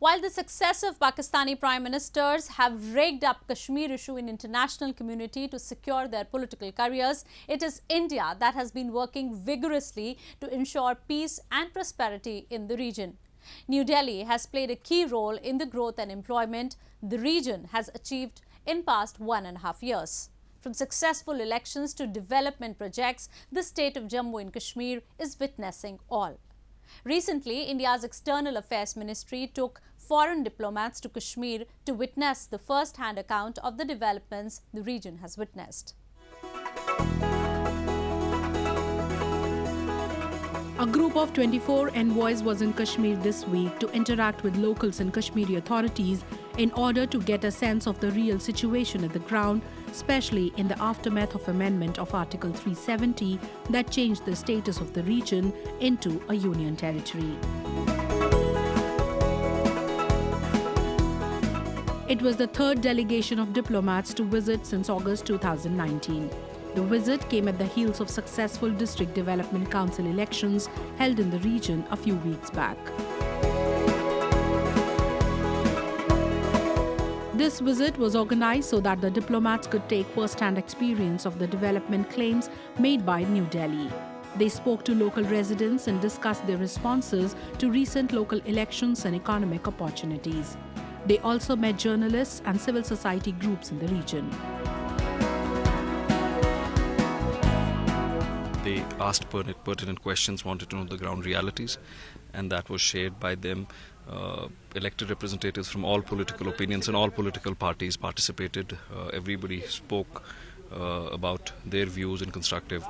While the successive Pakistani Prime Ministers have raked up Kashmir issue in international community to secure their political careers, it is India that has been working vigorously to ensure peace and prosperity in the region. New Delhi has played a key role in the growth and employment the region has achieved in past 1.5 years. From successful elections to development projects, the state of Jammu and Kashmir is witnessing all. Recently, India's External Affairs Ministry took foreign diplomats to Kashmir to witness the first-hand account of the developments the region has witnessed. A group of 24 envoys was in Kashmir this week to interact with locals and Kashmiri authorities in order to get a sense of the real situation at the ground, especially in the aftermath of amendment of Article 370 that changed the status of the region into a union territory. It was the third delegation of diplomats to visit since August 2019. The visit came at the heels of successful District Development Council elections held in the region a few weeks back. This visit was organized so that the diplomats could take first-hand experience of the development claims made by New Delhi. They spoke to local residents and discussed their responses to recent local elections and economic opportunities. They also met journalists and civil society groups in the region. They asked pertinent questions, wanted to know the ground realities, and that was shared by them. Elected representatives from all political opinions and all political parties participated. Everybody spoke about their views and constructive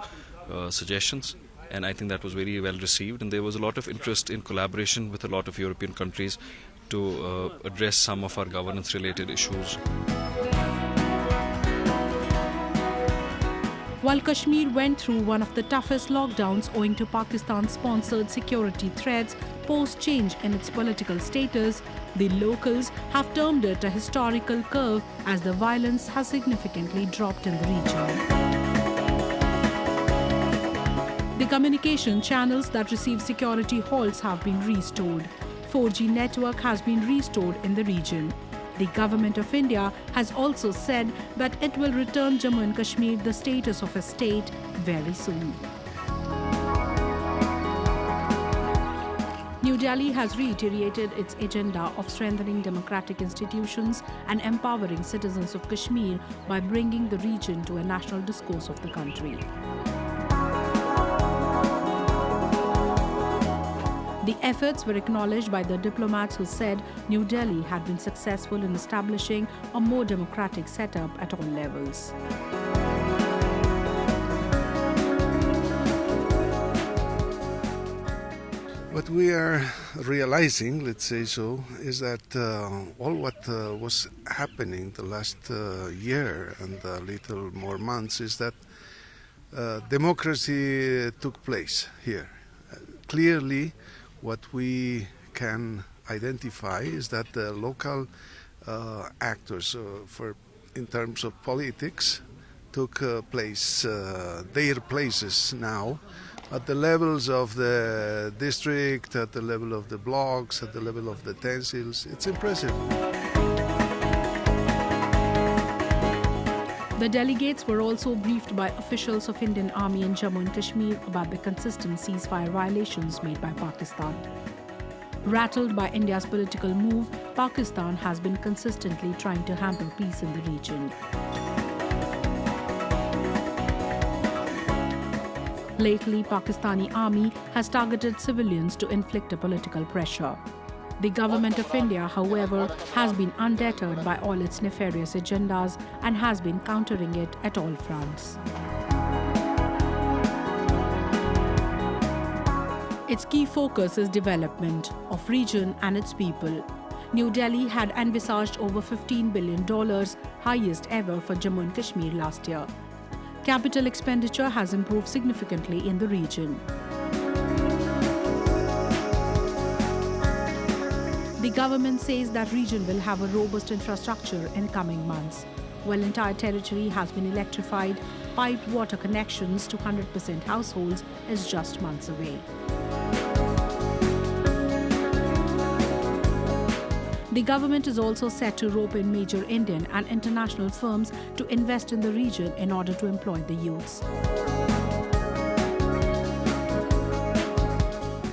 suggestions, and I think that was very well received. And there was a lot of interest in collaboration with a lot of European countries to address some of our governance-related issues. While Kashmir went through one of the toughest lockdowns owing to Pakistan-sponsored security threats post-change in its political status, the locals have termed it a historical curve as the violence has significantly dropped in the region. The communication channels that receive security halts have been restored. 4G network has been restored in the region. The Government of India has also said that it will return Jammu and Kashmir the status of a state very soon. New Delhi has reiterated its agenda of strengthening democratic institutions and empowering citizens of Kashmir by bringing the region to a national discourse of the country. The efforts were acknowledged by the diplomats who said New Delhi had been successful in establishing a more democratic setup at all levels. What we are realizing, let's say so, is that all what was happening the last year and a little more months is that democracy took place here. Clearly, what we can identify is that the local actors, in terms of politics, took their places now at the levels of the district, at the level of the blocks, at the level of the tehsils. It's impressive. The delegates were also briefed by officials of Indian Army in Jammu and Kashmir about the consistent ceasefire violations made by Pakistan. Rattled by India's political move, Pakistan has been consistently trying to hamper peace in the region. Lately, Pakistani Army has targeted civilians to inflict a political pressure. The Government of India, however, has been undeterred by all its nefarious agendas and has been countering it at all fronts. Its key focus is development of region and its people. New Delhi had envisaged over $15 billion, highest ever for Jammu and Kashmir last year. Capital expenditure has improved significantly in the region. The government says that region will have a robust infrastructure in coming months. While entire territory has been electrified, piped water connections to 100% households is just months away. The government is also set to rope in major Indian and international firms to invest in the region in order to employ the youths.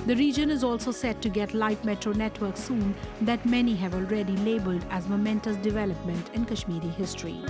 The region is also set to get light metro network soon that many have already labelled as momentous development in Kashmiri history.